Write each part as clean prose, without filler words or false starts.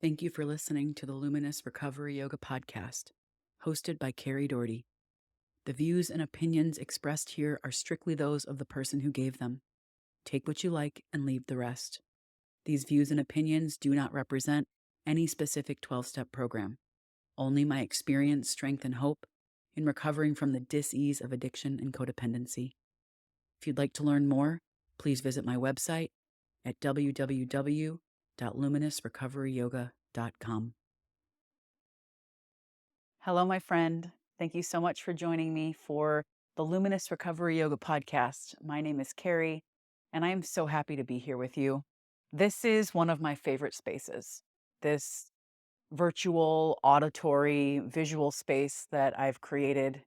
Thank you for listening to the Luminous Recovery Yoga Podcast, hosted by Kari. The views and opinions expressed here are strictly those of the person who gave them. Take what you like and leave the rest. These views and opinions do not represent any specific 12-step program, only my experience, strength, and hope in recovering from the dis-ease of addiction and codependency. If you'd like to learn more, please visit my website at www.luminousrecoveryyoga.com. Hello, my friend. Thank you so much for joining me for the Luminous Recovery Yoga Podcast. My name is Kari, and I am so happy to be here with you. This is one of my favorite spaces, this virtual, auditory, visual space that I've created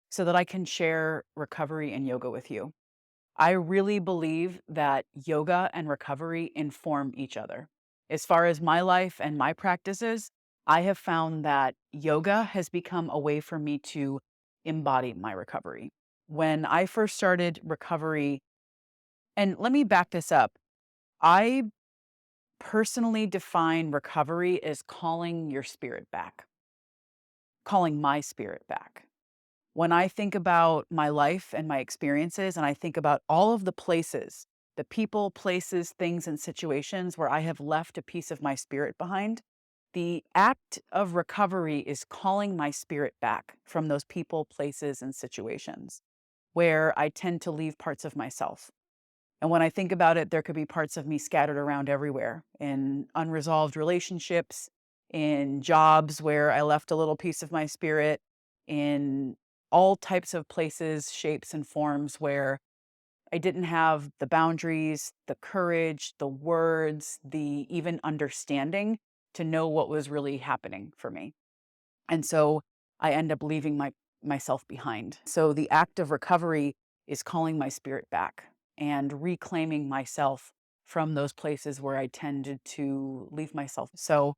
so that I can share recovery and yoga with you. I really believe that yoga and recovery inform each other. As far as my life and my practices, I have found that yoga has become a way for me to embody my recovery. When I first started recovery, and let me back this up, I personally define recovery as calling your spirit back, calling my spirit back. When I think about my life and my experiences, and I think about all of the places, the people, places, things, and situations where I have left a piece of my spirit behind, the act of recovery is calling my spirit back from those people, places, and situations where I tend to leave parts of myself. And when I think about it, there could be parts of me scattered around everywhere in unresolved relationships, in jobs where I left a little piece of my spirit, in all types of places, shapes, and forms where I didn't have the boundaries, the courage, the words, the even understanding to know what was really happening for me. And so I end up leaving myself behind. So the act of recovery is calling my spirit back and reclaiming myself from those places where I tended to leave myself. So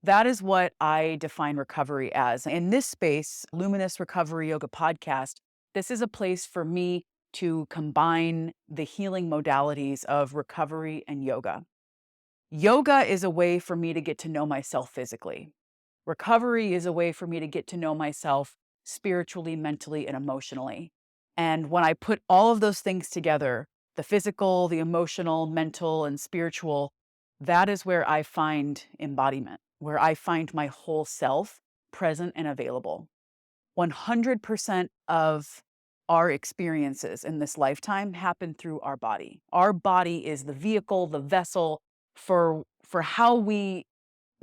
that is what I define recovery as. In this space, Luminous Recovery Yoga Podcast, this is a place for me to combine the healing modalities of recovery and yoga. Yoga is a way for me to get to know myself physically. Recovery is a way for me to get to know myself spiritually, mentally, and emotionally. And when I put all of those things together, the physical, the emotional, mental, and spiritual, that is where I find embodiment, where I find my whole self present and available. 100% of our experiences in this lifetime happen through our body. Our body is the vehicle, the vessel for how we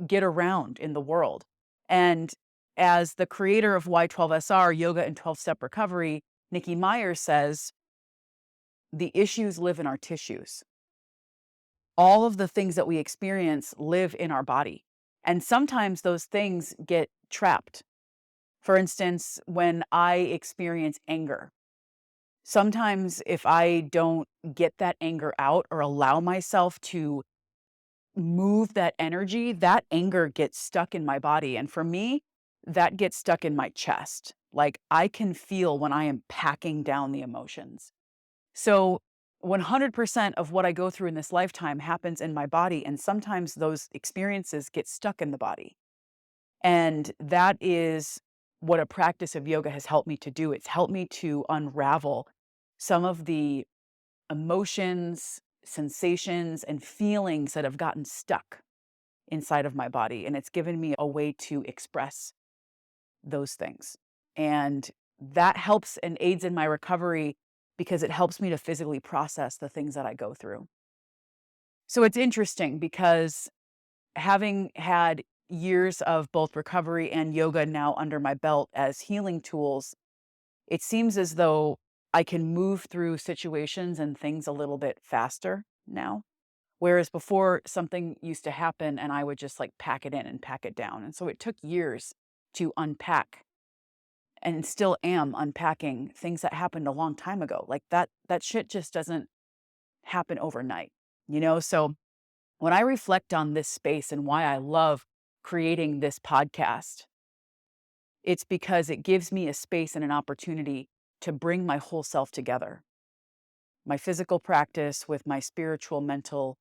get around in the world. And as the creator of Y12SR, Yoga and 12-Step Recovery, Nikki Myers says, the issues live in our tissues. All of the things that we experience live in our body. And sometimes those things get trapped. For instance, when I experience anger, sometimes if I don't get that anger out or allow myself to move that energy, that anger gets stuck in my body. And for me, that gets stuck in my chest. Like I can feel when I am packing down the emotions. So 100% of what I go through in this lifetime happens in my body. And sometimes those experiences get stuck in the body. And that is what a practice of yoga has helped me to do. It's helped me to unravel some of the emotions, sensations, and feelings that have gotten stuck inside of my body. And it's given me a way to express those things. And that helps and aids in my recovery because it helps me to physically process the things that I go through. So it's interesting because having had years of both recovery and yoga now under my belt as healing tools, it seems as though I can move through situations and things a little bit faster now. Whereas before, something used to happen and I would just like pack it in and pack it down. And so it took years to unpack, and still am unpacking things that happened a long time ago. Like that shit just doesn't happen overnight, you know? So when I reflect on this space and why I love creating this podcast, it's because it gives me a space and an opportunity to bring my whole self together. My physical practice with my spiritual, mental,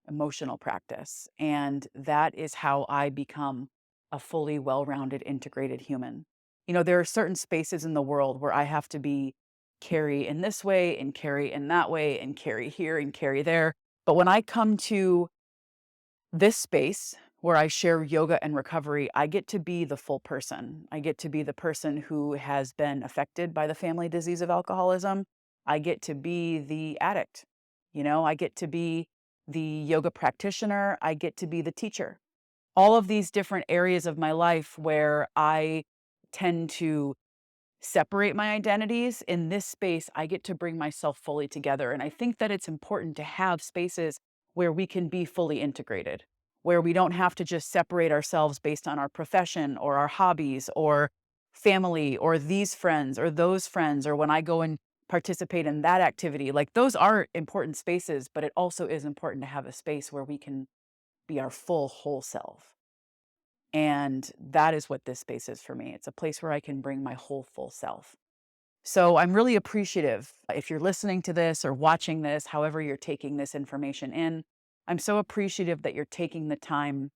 emotional practice. And that is how I become a fully well-rounded, integrated human. There are certain spaces in the world where I have to be kari in this way and kari in that way and kari here and kari there. But when I come to this space where I share yoga and recovery, I get to be the full person. I get to be the person who has been affected by the family disease of alcoholism. I get to be the addict. I get to be the yoga practitioner. I get to be the teacher. All of these different areas of my life where I tend to separate my identities. In this space, I get to bring myself fully together. And I think that it's important to have spaces where we can be fully integrated, where we don't have to just separate ourselves based on our profession or our hobbies or family or these friends or those friends, or when I go and participate in that activity. Like, those are important spaces, but it also is important to have a space where we can be our full whole self. And that is what this space is for me. It's a place where I can bring my whole full self. So I'm really appreciative if you're listening to this or watching this, however you're taking this information in. I'm so appreciative that you're taking the time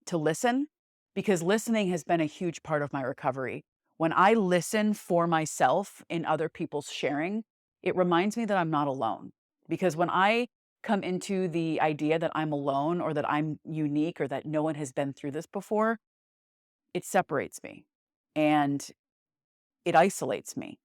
to listen, because listening has been a huge part of my recovery. When I listen for myself in other people's sharing, it reminds me that I'm not alone. Because when I come into the idea that I'm alone or that I'm unique or that no one has been through this before, it separates me and it isolates me.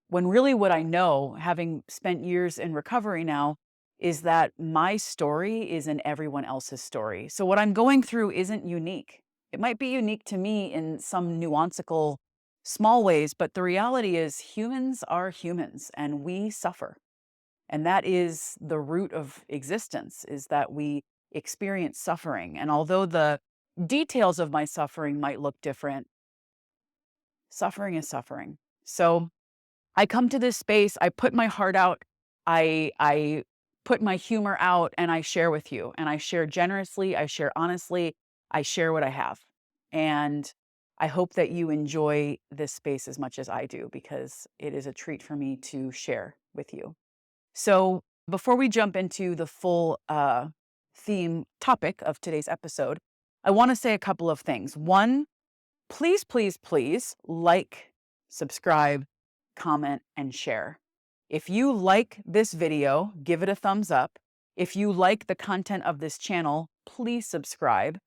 When really what I know, having spent years in recovery now, is that my story is in everyone else's story. So what I'm going through isn't unique. It might be unique to me in some nuanceical, small ways, but the reality is humans are humans and we suffer. And that is the root of existence, is that we experience suffering. And although the details of my suffering might look different, suffering is suffering. So I come to this space, I put my heart out, I put my humor out, and I share with you. And I share generously, I share honestly, I share what I have. And I hope that you enjoy this space as much as I do, because it is a treat for me to share with you. So before we jump into the full theme topic of today's episode, I want to say a couple of things. One, please, please, please like, subscribe, comment, and share. If you like this video, give it a thumbs up. If you like the content of this channel, please subscribe.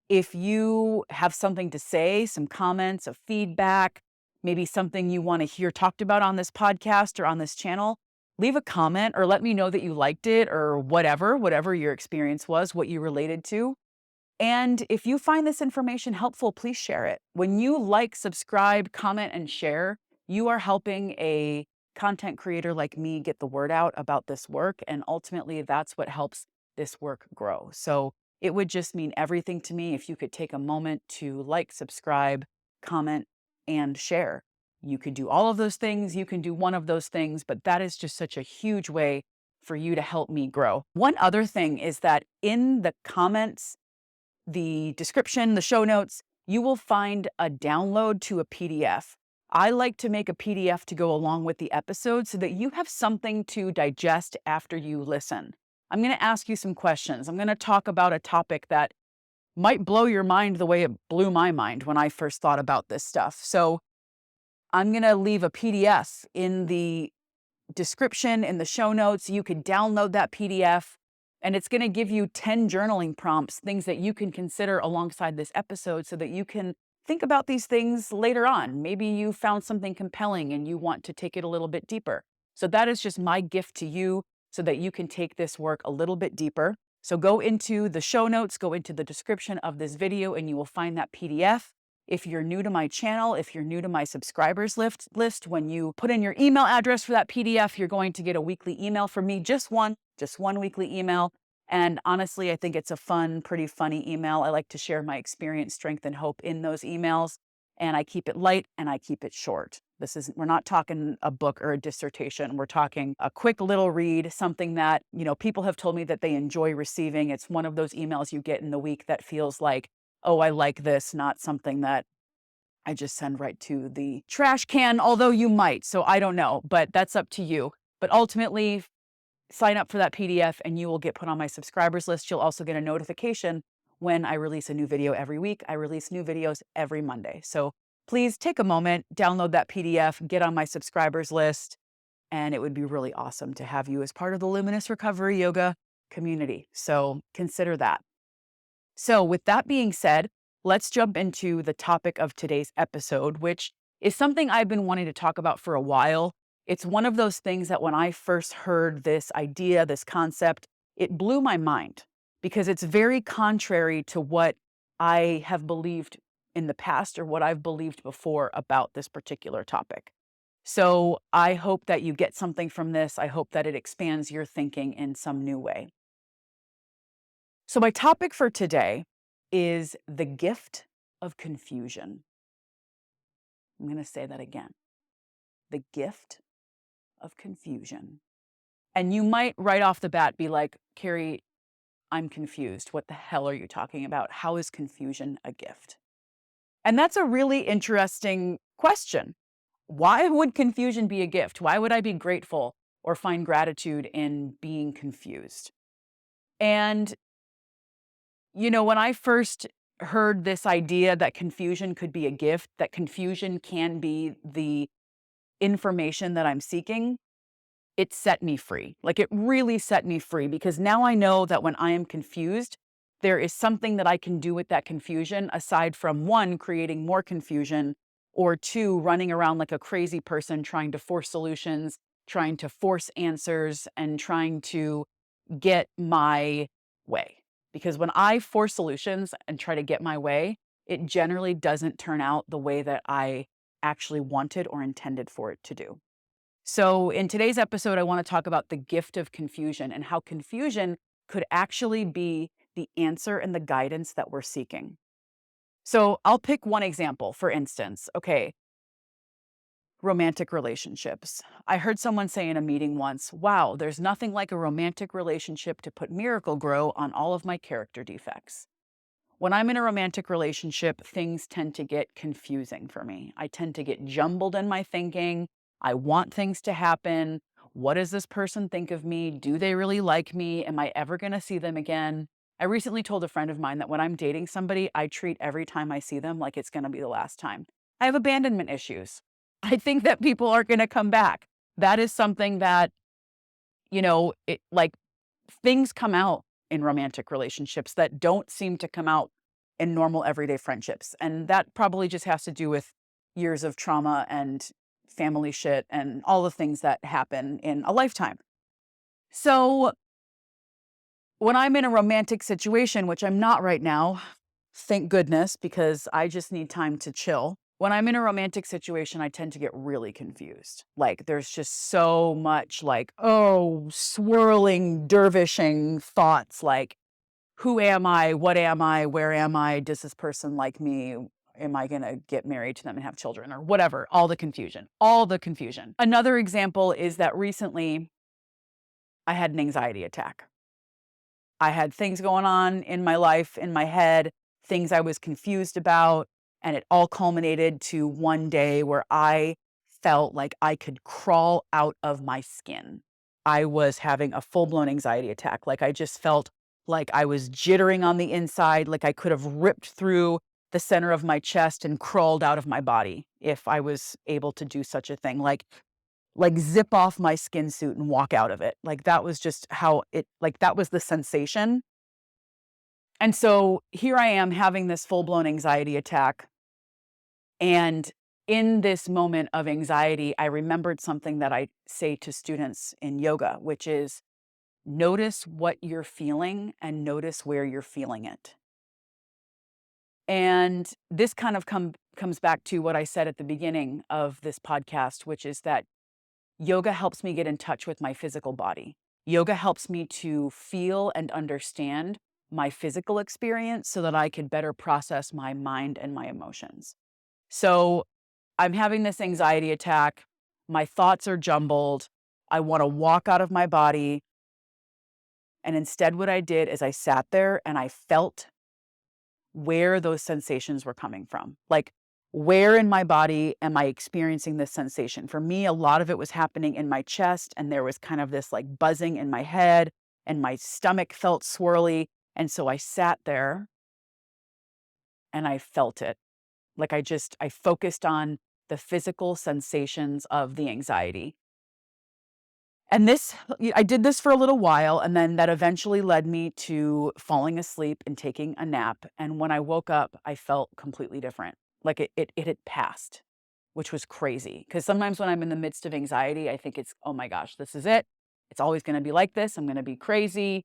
If you have something to say, some comments, a feedback, maybe something you want to hear talked about on this podcast or on this channel, leave a comment or let me know that you liked it or whatever your experience was, what you related to. And if you find this information helpful, please share it. When you like, subscribe, comment, and share, you are helping a content creator like me get the word out about this work. And ultimately, that's what helps this work grow. So it would just mean everything to me if you could take a moment to like, subscribe, comment, and share. You could do all of those things. You can do one of those things, but that is just such a huge way for you to help me grow. One other thing is that in the comments, the description, the show notes, you will find a download to a PDF. I like to make a PDF to go along with the episode so that you have something to digest after you listen. I'm going to ask you some questions. I'm going to talk about a topic that might blow your mind the way it blew my mind when I first thought about this stuff. So I'm going to leave a PDF in the description, in the show notes. You can download that PDF. And it's going to give you 10 journaling prompts, things that you can consider alongside this episode so that you can think about these things later on. Maybe you found something compelling and you want to take it a little bit deeper. So that is just my gift to you so that you can take this work a little bit deeper. So go into the show notes, go into the description of this video, and you will find that PDF. If you're new to my channel, if you're new to my subscribers list, when you put in your email address for that PDF, you're going to get a weekly email from me, just one weekly email. And honestly, I think it's a fun, pretty funny email. I like to share my experience, strength, and hope in those emails. And I keep it light and I keep it short. We're not talking a book or a dissertation. We're talking a quick little read, something that, people have told me that they enjoy receiving. It's one of those emails you get in the week that feels like, oh, I like this, not something that I just send right to the trash can, although you might. So I don't know, but that's up to you. But ultimately, sign up for that PDF and you will get put on my subscribers list. You'll also get a notification when I release a new video every week. I release new videos every Monday. So please take a moment, download that PDF, get on my subscribers list, and it would be really awesome to have you as part of the Luminous Recovery Yoga community. So consider that. So with that being said, let's jump into the topic of today's episode, which is something I've been wanting to talk about for a while. It's one of those things that when I first heard this idea, this concept, it blew my mind because it's very contrary to what I have believed in the past or what I've believed before about this particular topic. So I hope that you get something from this. I hope that it expands your thinking in some new way. So my topic for today is the gift of confusion. I'm going to say that again. The gift of confusion. And you might right off the bat be like, Kari, I'm confused. What the hell are you talking about? How is confusion a gift? And that's a really interesting question. Why would confusion be a gift? Why would I be grateful or find gratitude in being confused? And, when I first heard this idea that confusion could be a gift, that confusion can be the information that I'm seeking, it set me free. Like it really set me free because now I know that when I am confused, there is something that I can do with that confusion aside from one, creating more confusion, or two, running around like a crazy person trying to force solutions, trying to force answers, and trying to get my way. Because when I force solutions and try to get my way, it generally doesn't turn out the way that I actually wanted or intended for it to do. So in today's episode, I want to talk about the gift of confusion and how confusion could actually be the answer and the guidance that we're seeking. So I'll pick one example, for instance. Okay, romantic relationships. I heard someone say in a meeting once, wow, there's nothing like a romantic relationship to put Miracle-Gro on all of my character defects. When I'm in a romantic relationship, things tend to get confusing for me. I tend to get jumbled in my thinking. I want things to happen. What does this person think of me? Do they really like me? Am I ever going to see them again? I recently told a friend of mine that when I'm dating somebody, I treat every time I see them like it's going to be the last time. I have abandonment issues. I think that people are going to come back. That is something that, things come out in romantic relationships that don't seem to come out in normal everyday friendships. And that probably just has to do with years of trauma and family shit and all the things that happen in a lifetime. So when I'm in a romantic situation, which I'm not right now, thank goodness, because I just need time to chill. When I'm in a romantic situation, I tend to get really confused. Like there's just so much swirling, dervishing thoughts like, who am I? What am I? Where am I? Does this person like me? Am I going to get married to them and have children or whatever? All the confusion, all the confusion. Another example is that recently I had an anxiety attack. I had things going on in my life, in my head, things I was confused about, and it all culminated to one day where I felt like I could crawl out of my skin. I was having a full-blown anxiety attack. Like I just felt like I was jittering on the inside, like I could have ripped through the center of my chest and crawled out of my body if I was able to do such a thing. Like zip off my skin suit and walk out of it. Like that was just that was the sensation. And so here I am having this full-blown anxiety attack. And in this moment of anxiety, I remembered something that I say to students in yoga, which is notice what you're feeling and notice where you're feeling it. And this kind of comes back to what I said at the beginning of this podcast, which is that yoga helps me get in touch with my physical body. Yoga helps me to feel and understand my physical experience so that I could better process my mind and my emotions. So I'm having this anxiety attack. My thoughts are jumbled. I want to walk out of my body. And instead, what I did is I sat there and I felt where those sensations were coming from. Like Where in my body am I experiencing this sensation? For me, a lot of it was happening in my chest, and there was kind of this like buzzing in my head, and my stomach felt swirly. And so I sat there and I felt it. Like I focused on the physical sensations of the anxiety. And I did this for a little while, and then that eventually led me to falling asleep and taking a nap. And when I woke up, I felt completely different. Like it had passed, which was crazy. Because sometimes when I'm in the midst of anxiety, I think it's, oh my gosh, this is it. It's always going to be like this. I'm going to be crazy.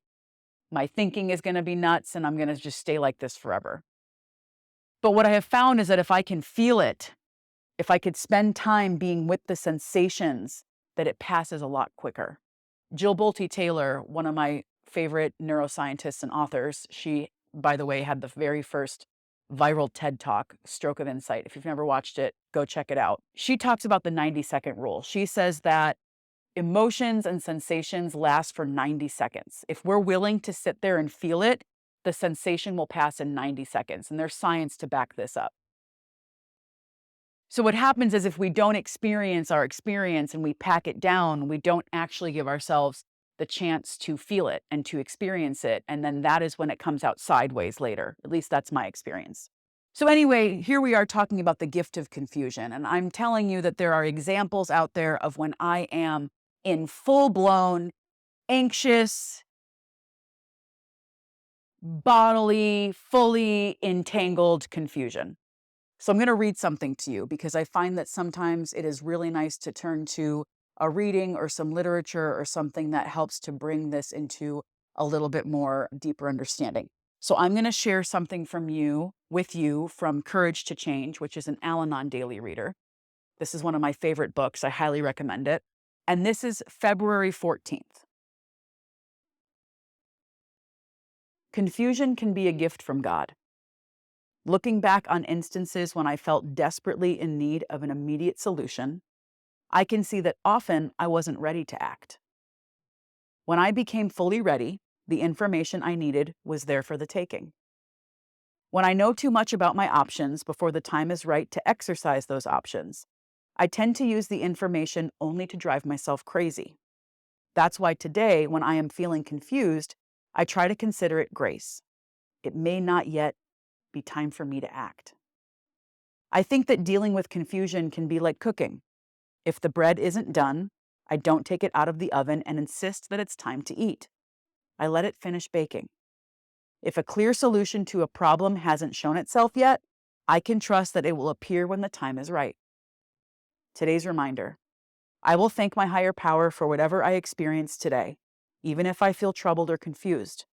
My thinking is going to be nuts, and I'm going to just stay like this forever. But what I have found is that if I can feel it, if I could spend time being with the sensations, that it passes a lot quicker. Jill Bolte Taylor, one of my favorite neuroscientists and authors, she, by the way, had the very first viral TED Talk, Stroke of Insight. If you've never watched it, go check it out. She talks about the 90-second rule. She says that emotions and sensations last for 90 seconds. If we're willing to sit there and feel it, the sensation will pass in 90 seconds. And there's science to back this up. So what happens is if we don't experience our experience and we pack it down, we don't actually give ourselves the chance to feel it and to experience it. And then that is when it comes out sideways later. At least that's my experience. So anyway, here we are talking about the gift of confusion. And I'm telling you that there are examples out there of when I am in full-blown, anxious, bodily, fully entangled confusion. So I'm going to read something to you because I find that sometimes it is really nice to turn to a reading or some literature or something that helps to bring this into a little bit more deeper understanding. So I'm going to share something with you from Courage to Change, which is an Al-Anon daily reader. This is one of my favorite books. I highly recommend it. And this is February 14th. Confusion can be a gift from God. Looking back on instances when I felt desperately in need of an immediate solution, I can see that often I wasn't ready to act. When I became fully ready, the information I needed was there for the taking. When I know too much about my options before the time is right to exercise those options, I tend to use the information only to drive myself crazy. That's why today, when I am feeling confused, I try to consider it grace. It may not yet be time for me to act. I think that dealing with confusion can be like cooking. If the bread isn't done, I don't take it out of the oven and insist that it's time to eat. I let it finish baking. If a clear solution to a problem hasn't shown itself yet, I can trust that it will appear when the time is right. Today's reminder: I will thank my higher power for whatever I experience today, even if I feel troubled or confused.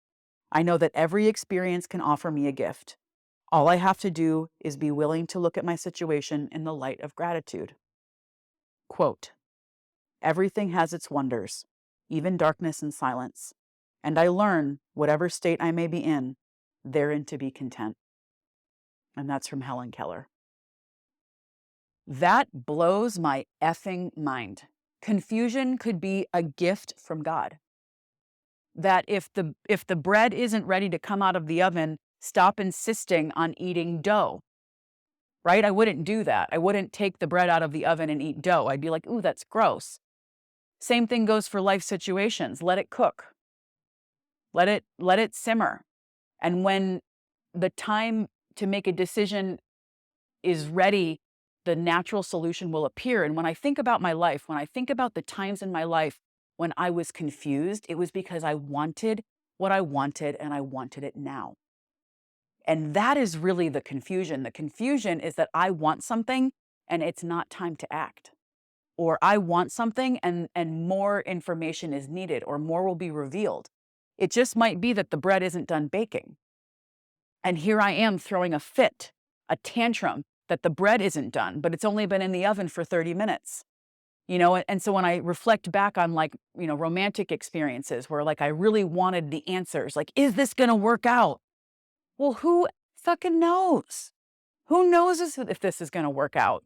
I know that every experience can offer me a gift. All I have to do is be willing to look at my situation in the light of gratitude. Quote, everything has its wonders, even darkness and silence, and I learn, whatever state I may be in, therein to be content. And that's from Helen Keller. That blows my effing mind. Confusion could be a gift from God. That if the bread isn't ready to come out of the oven, stop insisting on eating dough, right? I wouldn't do that. I wouldn't take the bread out of the oven and eat dough. I'd be like, ooh, that's gross. Same thing goes for life situations. Let it cook. Let it simmer. And when the time to make a decision is ready, the natural solution will appear. And when I think about my life, when I think about the times in my life when I was confused, it was because I wanted what I wanted and I wanted it now. And that is really the confusion. The confusion is that I want something and it's not time to act. Or I want something and more information is needed or more will be revealed. It just might be that the bread isn't done baking. And here I am throwing a fit, a tantrum that the bread isn't done, but it's only been in the oven for 30 minutes. And so when I reflect back on romantic experiences where I really wanted the answers, is this going to work out? Well, who fucking knows? Who knows if this is going to work out,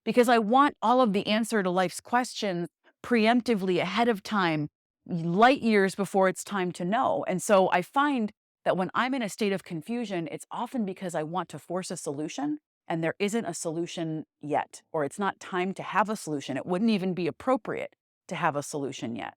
Because I want all of the answer to life's questions preemptively ahead of time, light years before it's time to know. And so I find that when I'm in a state of confusion, it's often because I want to force a solution and there isn't a solution yet, or it's not time to have a solution. It wouldn't even be appropriate to have a solution yet.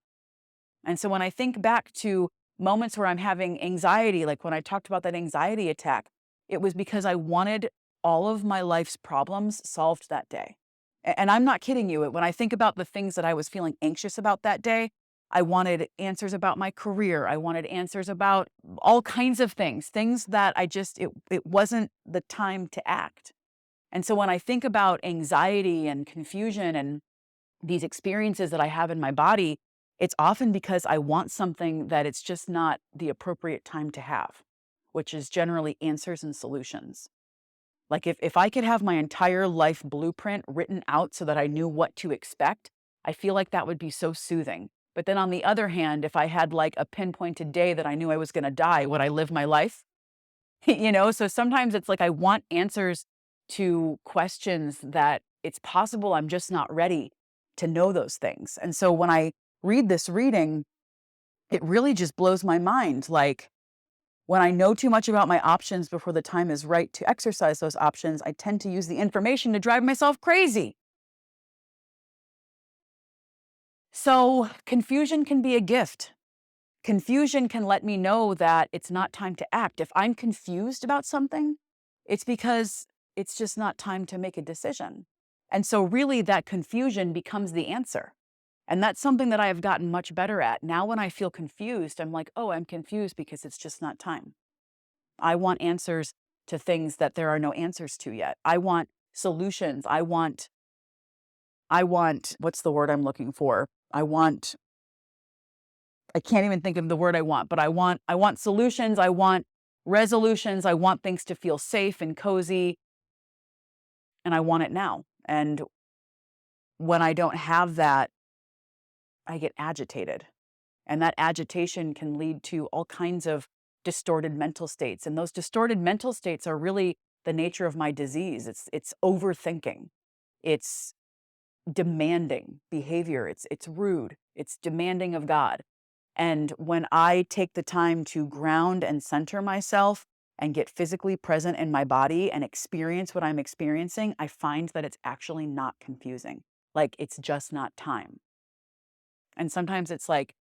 And so when I think back to moments where I'm having anxiety, like when I talked about that anxiety attack, it was because I wanted all of my life's problems solved that day. And I'm not kidding you. When I think about the things that I was feeling anxious about that day, I wanted answers about my career. I wanted answers about all kinds of things that it wasn't the time to act. And so when I think about anxiety and confusion and these experiences that I have in my body, it's often because I want something that it's just not the appropriate time to have, which is generally answers and solutions. Like if I could have my entire life blueprint written out so that I knew what to expect, I feel like that would be so soothing. But then on the other hand, if I had like a pinpointed day that I knew I was going to die, would I live my life? So sometimes it's like I want answers to questions that it's possible I'm just not ready to know those things. And so when I read this reading, it really just blows my mind. Like when I know too much about my options before the time is right to exercise those options, I tend to use the information to drive myself crazy. So confusion can be a gift. Confusion can let me know that it's not time to act. If I'm confused about something, it's because it's just not time to make a decision. And so really that confusion becomes the answer. And that's something that I have gotten much better at. Now when I feel confused, I'm like, oh, I'm confused because it's just not time. I want answers to things that there are no answers to yet. I want solutions. I want what's the word I'm looking for? I can't even think of the word I want, but I want solutions, I want resolutions, I want things to feel safe and cozy, and I want it now. And when I don't have that, I get agitated. And that agitation can lead to all kinds of distorted mental states. And those distorted mental states are really the nature of my disease. It's overthinking. It's demanding behavior. It's rude. It's demanding of God. And when I take the time to ground and center myself and get physically present in my body and experience what I'm experiencing, I find that it's actually not confusing. Like it's just not time. And sometimes it's like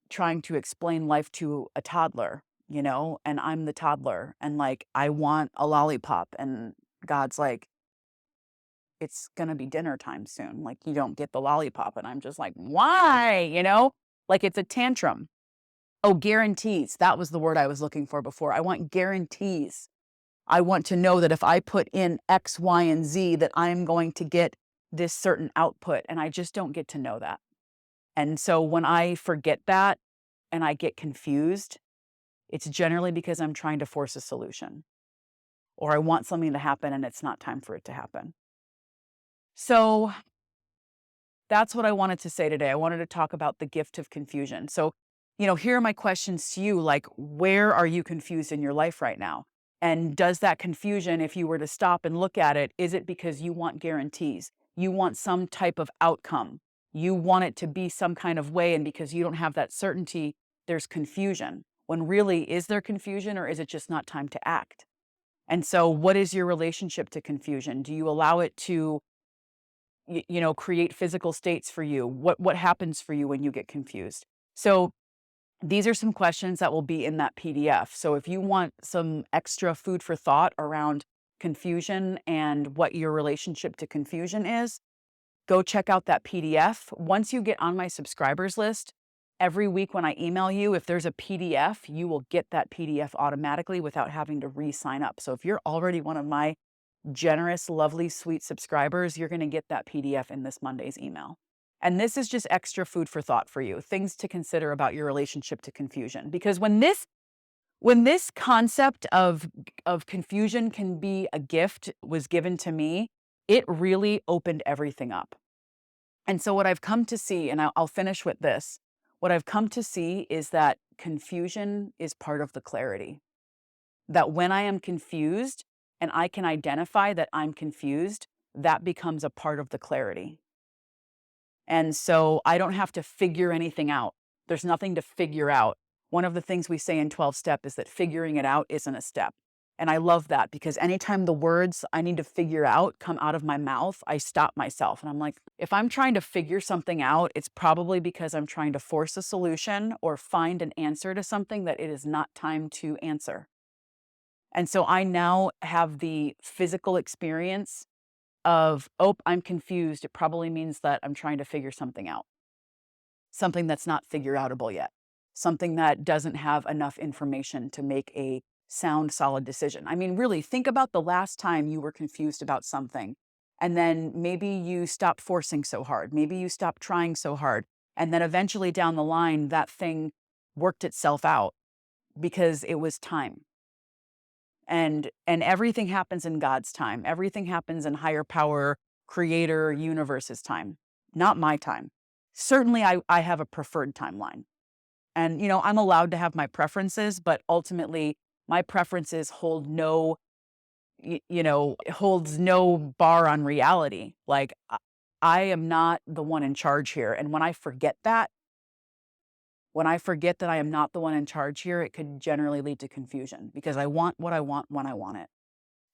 trying to explain life to a toddler, and I'm the toddler and like I want a lollipop and God's like, it's going to be dinner time soon. Like you don't get the lollipop. And I'm just like, why? Like it's a tantrum. Oh, guarantees. That was the word I was looking for before. I want guarantees. I want to know that if I put in X, Y, and Z, that I'm going to get this certain output. And I just don't get to know that. And so when I forget that and I get confused, it's generally because I'm trying to force a solution or I want something to happen and it's not time for it to happen. So that's what I wanted to say today. I wanted to talk about the gift of confusion. So, here are my questions to you. Like, where are you confused in your life right now? And does that confusion, if you were to stop and look at it, is it because you want guarantees? You want some type of outcome. You want it to be some kind of way. And because you don't have that certainty, there's confusion. When really, is there confusion or is it just not time to act? And so what is your relationship to confusion? Do you allow it to create physical states for you? What happens for you when you get confused? So these are some questions that will be in that PDF. So if you want some extra food for thought around confusion and what your relationship to confusion is, go check out that PDF. Once you get on my subscribers list, every week when I email you, if there's a PDF, you will get that PDF automatically without having to re-sign up. So if you're already one of my generous, lovely, sweet subscribers, you're going to get that PDF in this Monday's email. And this is just extra food for thought for you, things to consider about your relationship to confusion. Because when this concept of confusion can be a gift was given to me, it really opened everything up. And so what I've come to see, and I'll finish with this, what I've come to see is that confusion is part of the clarity. That when I am confused, and I can identify that I'm confused, that becomes a part of the clarity. And so I don't have to figure anything out. There's nothing to figure out. One of the things we say in 12-step is that figuring it out isn't a step. And I love that because anytime the words I need to figure out come out of my mouth, I stop myself. And I'm like, if I'm trying to figure something out, it's probably because I'm trying to force a solution or find an answer to something that it is not time to answer. And so I now have the physical experience of, oh, I'm confused. It probably means that I'm trying to figure something out, something that's not figure outable yet, something that doesn't have enough information to make a sound, solid decision. I mean, really, think about the last time you were confused about something. And then maybe you stopped forcing so hard. Maybe you stopped trying so hard. And then eventually down the line, that thing worked itself out because it was time. And everything happens in God's time. Everything happens in higher power, creator, universe's time, not my time. Certainly, I have a preferred timeline. And, I'm allowed to have my preferences, but ultimately, my preferences hold no, it holds no bar on reality. Like, I am not the one in charge here. And when I forget that I am not the one in charge here, it could generally lead to confusion because I want what I want when I want it.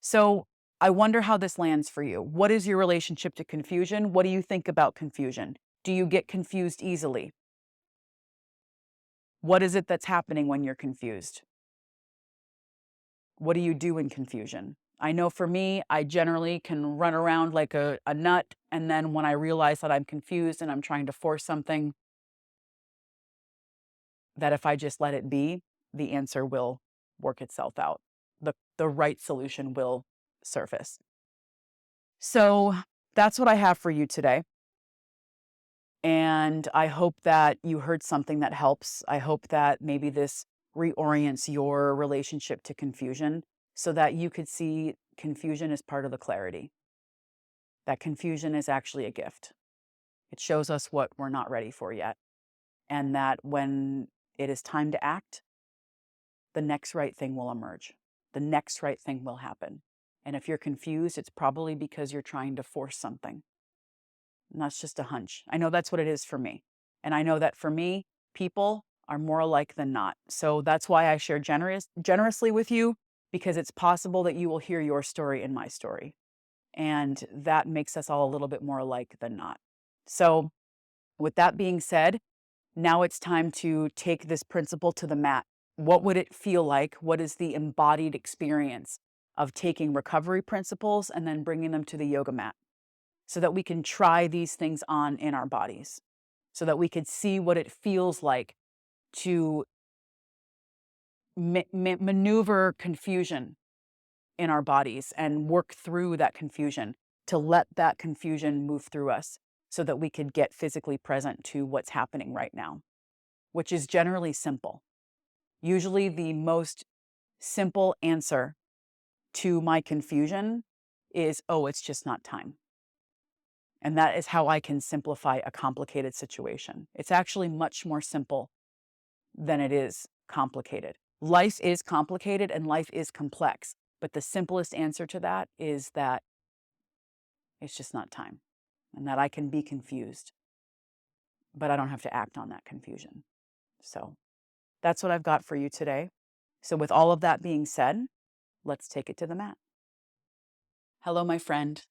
So I wonder how this lands for you. What is your relationship to confusion? What do you think about confusion? Do you get confused easily? What is it that's happening when you're confused? What do you do in confusion? I know for me, I generally can run around like a nut. And then when I realize that I'm confused and I'm trying to force something, that if I just let it be, the answer will work itself out. The right solution will surface. So that's what I have for you today. And I hope that you heard something that helps. I hope that maybe this reorients your relationship to confusion so that you could see confusion as part of the clarity, that confusion is actually a gift. It shows us what we're not ready for yet. And that when it is time to act, the next right thing will emerge. The next right thing will happen. And if you're confused, it's probably because you're trying to force something. And that's just a hunch. I know that's what it is for me. And I know that for me, people are more alike than not. So that's why I share generously with you, because it's possible that you will hear your story in my story. And that makes us all a little bit more alike than not. So with that being said, now it's time to take this principle to the mat. What would it feel like? What is the embodied experience of taking recovery principles and then bringing them to the yoga mat so that we can try these things on in our bodies, so that we could see what it feels like to maneuver confusion in our bodies and work through that confusion, to let that confusion move through us so that we could get physically present to what's happening right now, which is generally simple. Usually the most simple answer to my confusion is, oh, it's just not time. And that is how I can simplify a complicated situation. It's actually much more simple than it is complicated. Life is complicated and life is complex, but the simplest answer to that is that it's just not time, and that I can be confused, but I don't have to act on that confusion. So that's what I've got for you today. So with all of that being said, let's take it to the mat. Hello, my friend.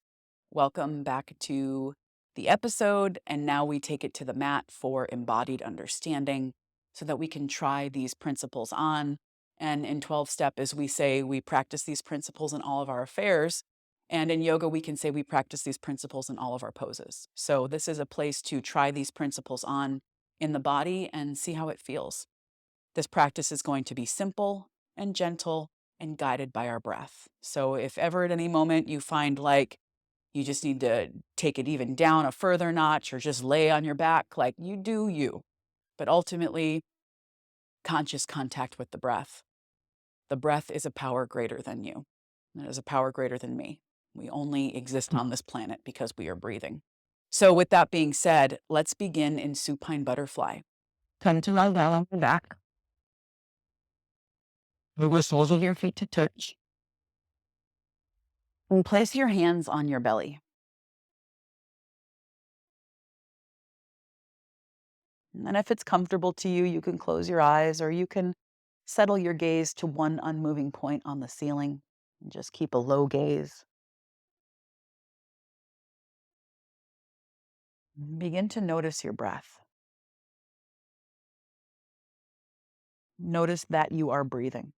Welcome back to the episode. And now we take it to the mat for embodied understanding so that we can try these principles on. And in 12 step, as we say, we practice these principles in all of our affairs. And in yoga, we can say we practice these principles in all of our poses. So this is a place to try these principles on in the body and see how it feels. This practice is going to be simple and gentle and guided by our breath. So if ever at any moment you find like you just need to take it even down a further notch or just lay on your back, like you do you. But ultimately, conscious contact with the breath. The breath is a power greater than you. It is a power greater than me. We only exist on this planet because we are breathing. So with that being said, let's begin in supine butterfly. Come to lie down on your back. Move the soles of your feet to touch. And place your hands on your belly. And if it's comfortable to you, you can close your eyes or you can Settle your gaze to one unmoving point on the ceiling. And just keep a low gaze. Begin to notice your breath. Notice that you are breathing.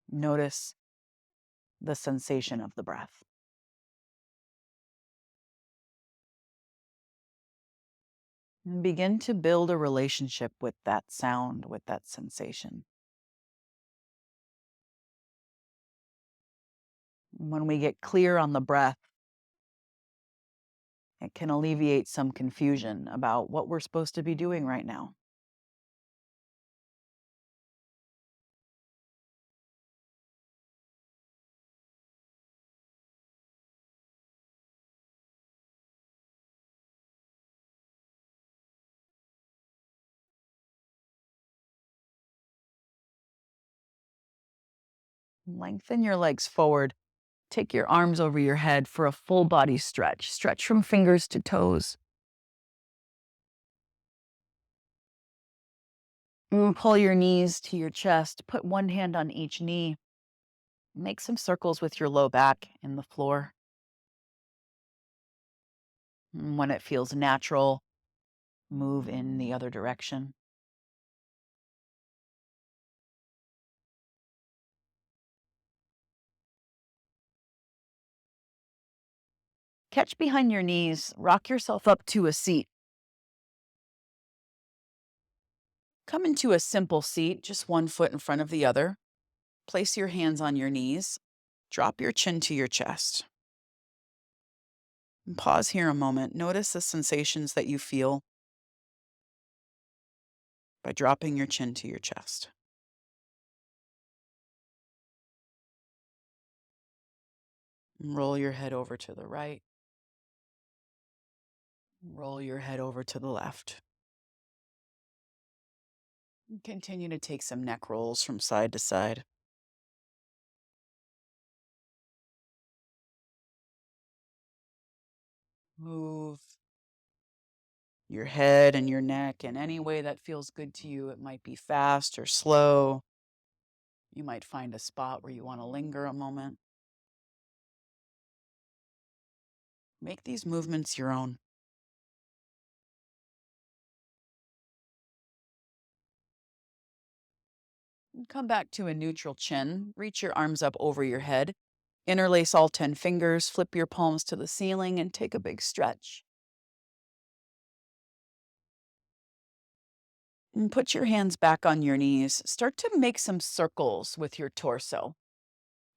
Notice the sensation of the breath. And begin to build a relationship with that sound, with that sensation. When we get clear on the breath, it can alleviate some confusion about what we're supposed to be doing right now. Lengthen your legs forward. Take your arms over your head for a full body stretch. Stretch from fingers to toes. Pull your knees to your chest. Put one hand on each knee. Make some circles with your low back in the floor. When it feels natural, move in the other direction. Catch behind your knees. Rock yourself up to a seat. Come into a simple seat, just one foot in front of the other. Place your hands on your knees. Drop your chin to your chest. And pause here a moment. Notice the sensations that you feel by dropping your chin to your chest. And roll your head over to the right. Roll your head over to the left. And continue to take some neck rolls from side to side. Move your head and your neck in any way that feels good to you. It might be fast or slow. You might find a spot where you want to linger a moment. Make these movements your own. And come back to a neutral chin. Reach your arms up over your head. Interlace all 10 fingers. Flip your palms to the ceiling and take a big stretch. And put your hands back on your knees. Start to make some circles with your torso.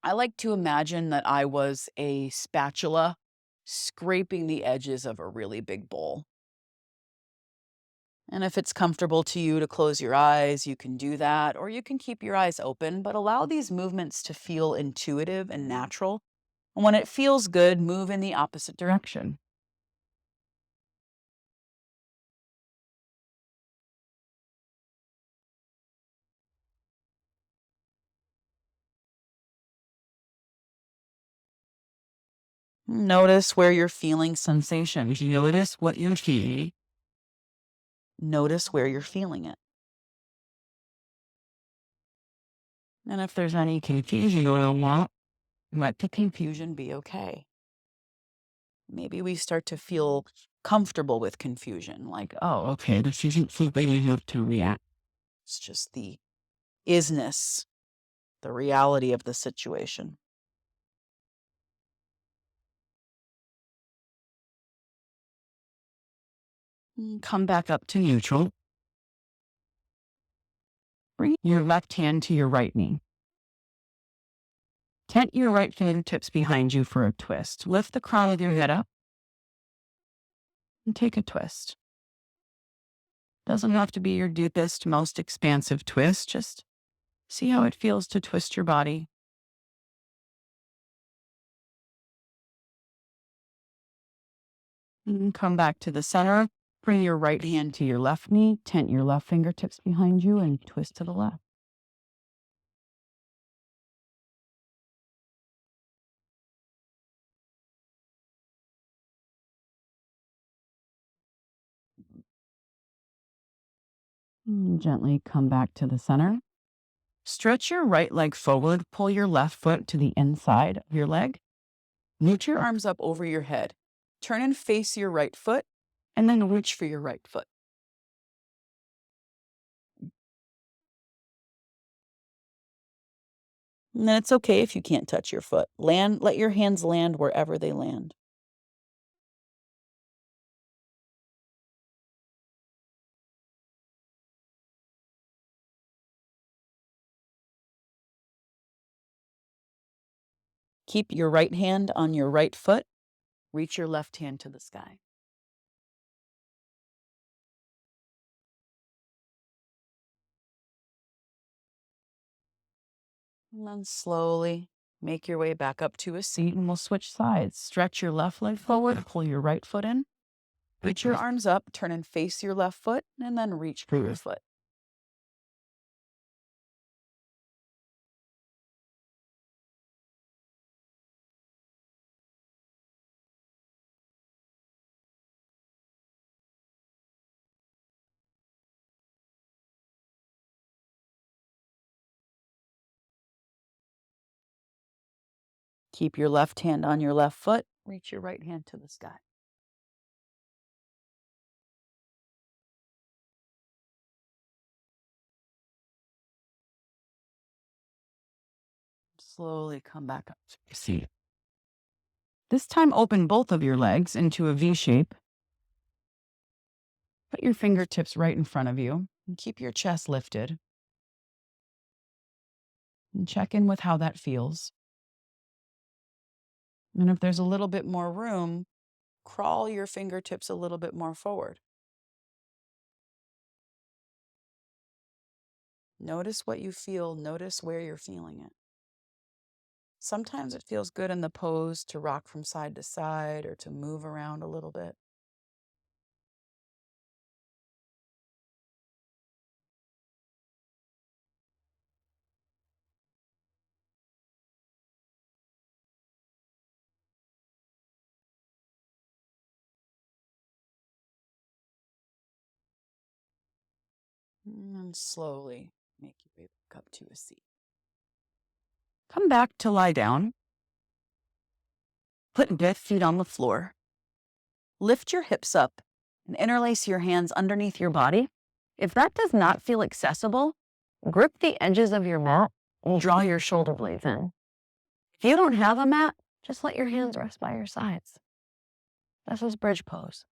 I like to imagine that I was a spatula scraping the edges of a really big bowl. And if it's comfortable to you to close your eyes, you can do that, or you can keep your eyes open, but allow these movements to feel intuitive and natural. And when it feels good, move in the opposite direction. Notice where you're feeling sensations. Notice what you're feeling. Notice where you're feeling it. And if there's any confusion going on, let the confusion be okay. Maybe we start to feel comfortable with confusion, like, oh, okay, this isn't something I have to react. It's just the isness, the reality of the situation. Come back up to neutral. Bring your left hand to your right knee. Tent your right fingertips behind you for a twist. Lift the crown of your head up and take a twist. Doesn't have to be your deepest, most expansive twist. Just see how it feels to twist your body. And come back to the center. Bring your right hand to your left knee. Tent your left fingertips behind you and twist to the left. And gently come back to the center. Stretch your right leg forward. Pull your left foot to the inside of your leg. Reach your arms up over your head. Turn and face your right foot, and then reach for your right foot. And then it's okay if you can't touch your foot. Let your hands land wherever they land. Keep your right hand on your right foot. Reach your left hand to the sky. And then slowly make your way back up to a seat, and we'll switch sides. Stretch your left leg forward, pull your right foot in. Reach your arms up, turn and face your left foot, and then reach for your foot. Keep your left hand on your left foot. Reach your right hand to the sky. Slowly come back up to your seat. This time, open both of your legs into a V shape. Put your fingertips right in front of you and keep your chest lifted. And check in with how that feels. And if there's a little bit more room, crawl your fingertips a little bit more forward. Notice what you feel. Notice where you're feeling it. Sometimes it feels good in the pose to rock from side to side or to move around a little bit. And slowly make your way back up to a seat. Come back to lie down. Put both feet on the floor. Lift your hips up and interlace your hands underneath your body. If that does not feel accessible, grip the edges of your mat and draw your shoulder blades in. If you don't have a mat, just let your hands rest by your sides. This is bridge pose.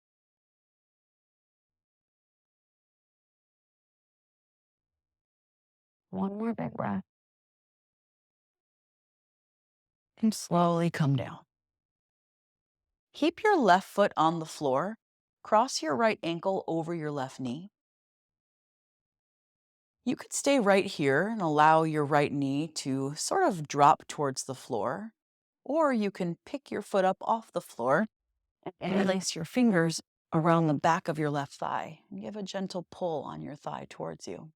One more big breath. And slowly come down. Keep your left foot on the floor. Cross your right ankle over your left knee. You could stay right here and allow your right knee to sort of drop towards the floor, or you can pick your foot up off the floor and place your fingers around the back of your left thigh and give a gentle pull on your thigh towards you.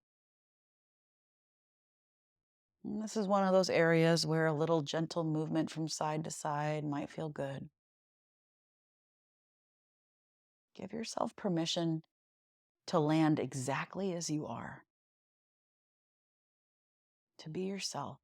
And this is one of those areas where a little gentle movement from side to side might feel good. Give yourself permission to land exactly as you are, to be yourself.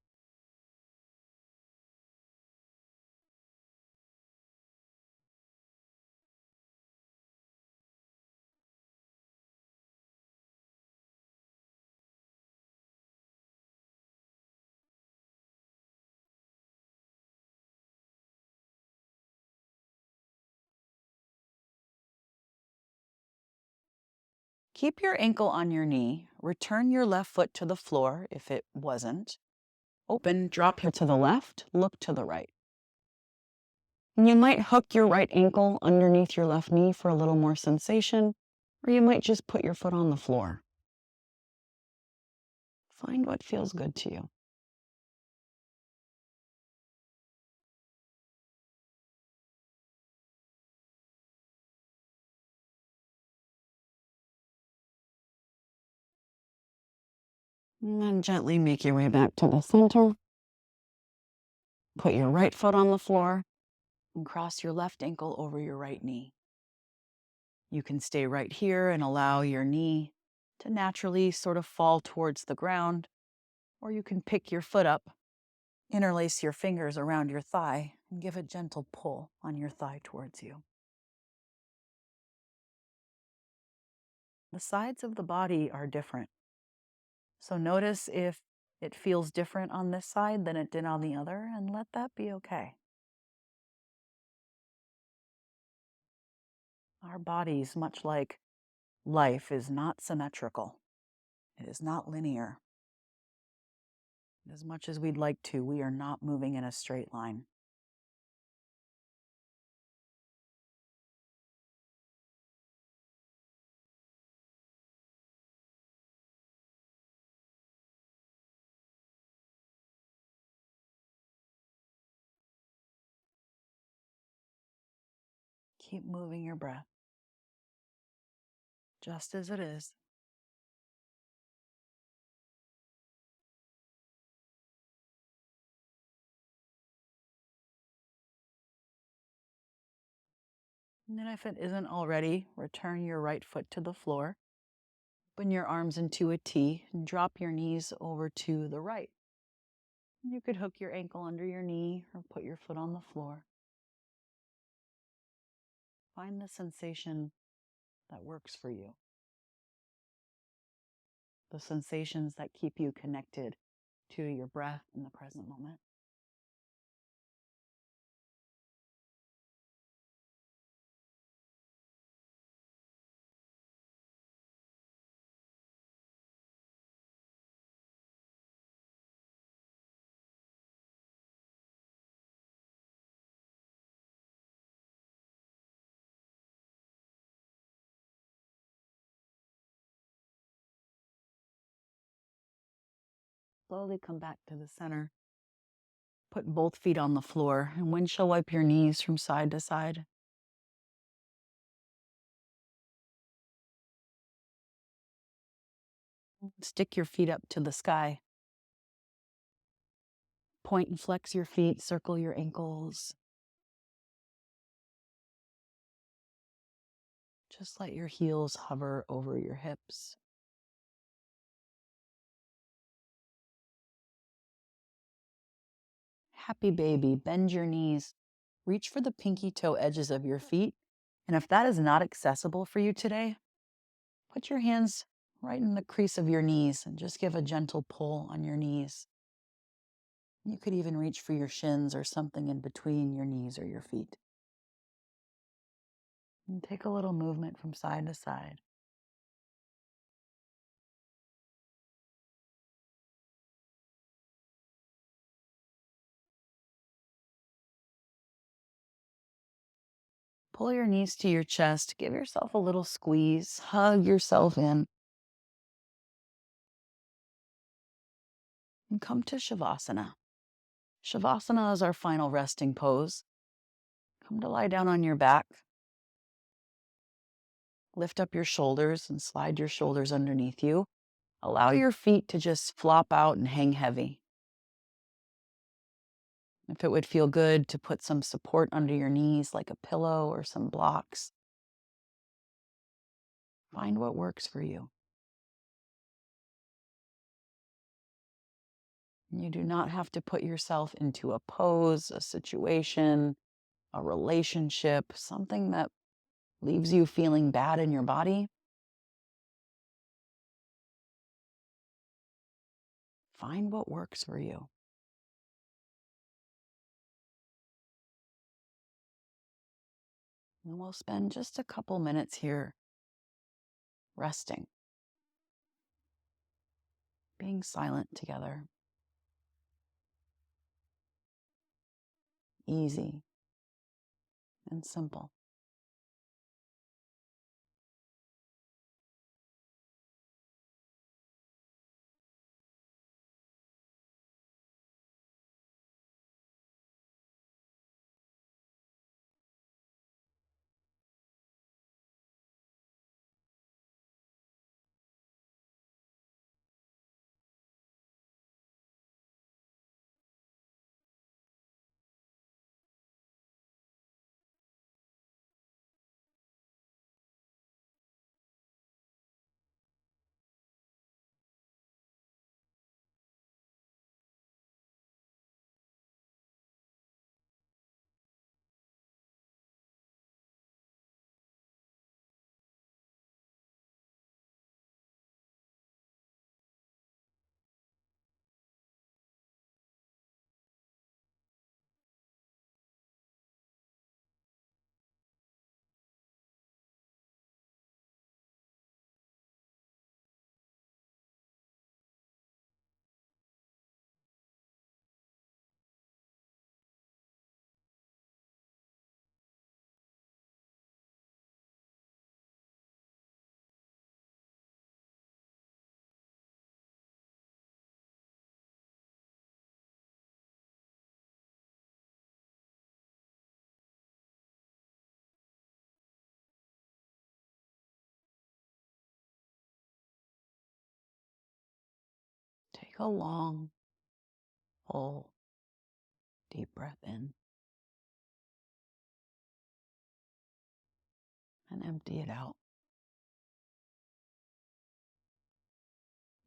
Keep your ankle on your knee. Return your left foot to the floor if it wasn't. Open, drop here to the left, look to the right. And you might hook your right ankle underneath your left knee for a little more sensation, or you might just put your foot on the floor. Find what feels good to you. And then gently make your way back to the center. Put your right foot on the floor and cross your left ankle over your right knee. You can stay right here and allow your knee to naturally sort of fall towards the ground, or you can pick your foot up, interlace your fingers around your thigh, and give a gentle pull on your thigh towards you. The sides of the body are different. So notice if it feels different on this side than it did on the other, and let that be okay. Our bodies, much like life, is not symmetrical. It is not linear. As much as we'd like to, we are not moving in a straight line. Keep moving your breath just as it is. And then if it isn't already, return your right foot to the floor. Open your arms into a T and drop your knees over to the right. You could hook your ankle under your knee or put your foot on the floor. Find the sensation that works for you. The sensations that keep you connected to your breath in the present moment. Slowly come back to the center. Put both feet on the floor and windshield wipe your knees from side to side. Stick your feet up to the sky. Point and flex your feet, circle your ankles. Just let your heels hover over your hips. Happy baby, bend your knees. Reach for the pinky toe edges of your feet. And if that is not accessible for you today, put your hands right in the crease of your knees and just give a gentle pull on your knees. You could even reach for your shins or something in between your knees or your feet. And take a little movement from side to side. Pull your knees to your chest. Give yourself a little squeeze. Hug yourself in. And come to Shavasana. Shavasana is our final resting pose. Come to lie down on your back. Lift up your shoulders and slide your shoulders underneath you. Allow your feet to just flop out and hang heavy. If it would feel good to put some support under your knees, like a pillow or some blocks, find what works for you. You do not have to put yourself into a pose, a situation, a relationship, something that leaves you feeling bad in your body. Find what works for you. And we'll spend just a couple minutes here resting, being silent together. Easy and simple. Take a long, full, deep breath in and empty it out.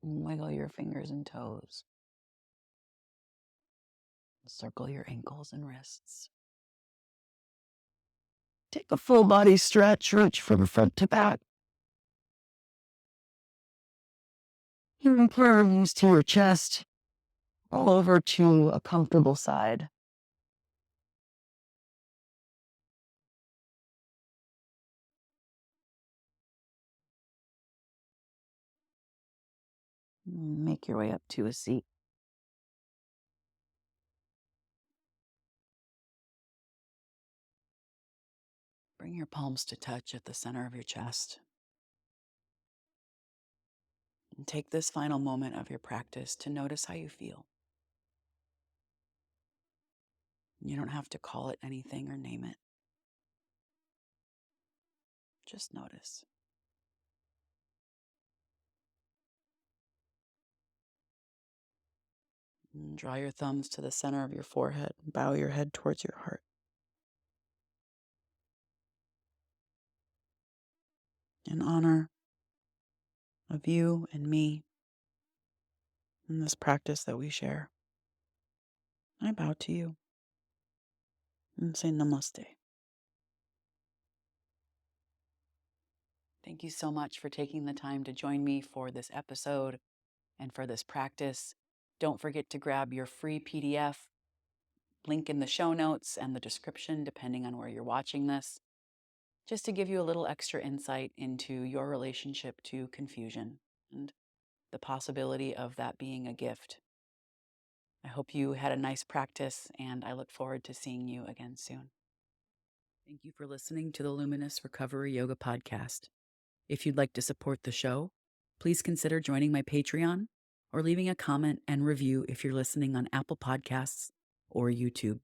And wiggle your fingers and toes. Circle your ankles and wrists. Take a full body stretch, reach from front to back. Your palms to your chest, all over to a comfortable side. Make your way up to a seat. Bring your palms to touch at the center of your chest. And take this final moment of your practice to notice how you feel. You don't have to call it anything or name it. Just notice. And draw your thumbs to the center of your forehead. Bow your head towards your heart. In honor of you and me and this practice that we share, I bow to you and say namaste. Thank you so much for taking the time to join me for this episode and for this practice. Don't forget to grab your free PDF, link in the show notes and the description, depending on where you're watching this, just to give you a little extra insight into your relationship to confusion and the possibility of that being a gift. I hope you had a nice practice, and I look forward to seeing you again soon. Thank you for listening to the Luminous Recovery Yoga Podcast. If you'd like to support the show, please consider joining my Patreon or leaving a comment and review if you're listening on Apple Podcasts or YouTube.